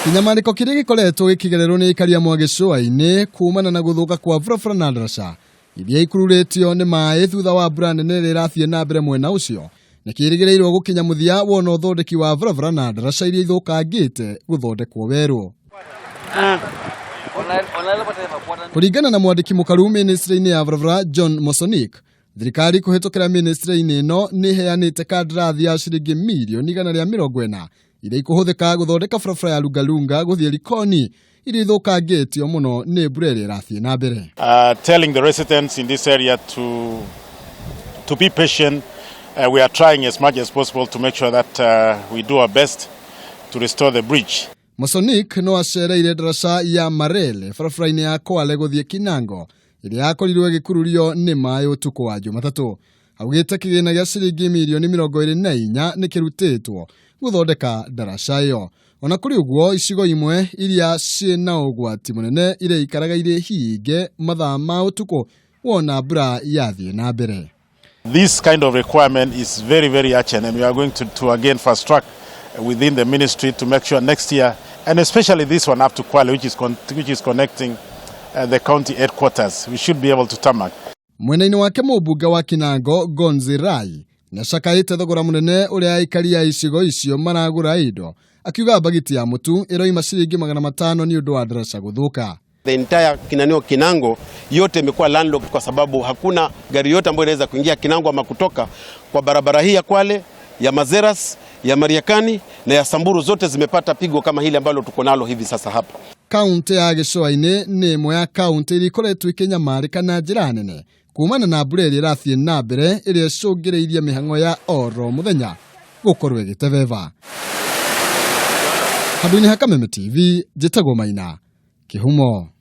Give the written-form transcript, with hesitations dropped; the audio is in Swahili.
Kinyamariko kiria gikoretwo gikigererwo ni ikaria Mwagicũa-inĩ kumana na guthuka kwa barabara na ndaraca iria ikururitio ni maĩ thutha wa mbura nene ĩrĩa ĩrathiĩ na mbere mwena ũcio nĩ kĩrĩgĩrĩirwo gũkinya mũthia wona ũthondeki wa barabara na ndaraca iria ithũkangĩte gũthondekwo werũ. Kũringana na mwandĩki mũkaru ministry-inĩ ya barabara John Mosonik, thirikari kũhetũkĩra ministry-inĩ ĩno nĩ heanĩte kandarathi ya ciringi mirioni 140 iria ikuhũthĩka gũthondeka barabara ya Lungalunga gũthiĩ Likoni iria ithũkangĩtio mũno nĩ mbura ĩrĩa ĩrathiĩ na mbere. Telling the residents in this area to be patient. We are trying as much as possible to make sure that we do our best to restore the bridge. Mosonik no acereire ndaraca ya Marele barabara-inĩ ya Kwale gũthiĩ Kinango iria yakorirwo ĩgĩkururio nĩ maĩ ũtukũ wa Jumatatũ. Augĩte kĩgĩna gĩa ciringi mirioni 24 nĩ kĩrutĩtwo gũthondeka ndaraca ĩyo. Ona kũrĩ ũguo icigo imwe iria ciĩna ũgwati mũnene iria ikaraga irĩ hinge mathaa ma ũtukũ wona mbura yathiĩ na mbere. This kind of requirement is very, very urgent, and we are going to again fast track within the ministry to make sure next year, and especially this one up to Kwale, which is connecting the county headquarters, we should be able to tarmac. Mwena-inĩ wake mũmbunge wa Kinango Gonzi Rai nĩacakaĩte thogora mũnene ũrĩa aikari a icigo icio maragũra indo, akiuga bagiti ya mũtu ĩroima ciringi 500 nĩ ũndũ wa ndaraca gũthũka. The entire Kinango yote imekuwa landlocked kwa sababu hakuna gari yote ambayo inaweza kuingia Kinango ama kutoka kwa barabara hii ya Kwale, ya Mazeras, ya Mariakani na ya Samburu, zote zimepata pigo kama hili ambalo tuko nalo hivi sasa hapa. Kaunti ya Gĩcũa-inĩ nĩ ĩmwe ya kaunti iria ikoretwo ikinyamarĩka na njĩra nene kumana na mbura ĩrĩa ĩrathiĩ na mbere ĩrĩa ĩcũngĩrĩirie mĩhang'o ya oro mũthenya gũkorwo ĩgĩtebeba. Handũ-inĩ ha Kameme TV, njĩtagwo Maina Kĩhumo.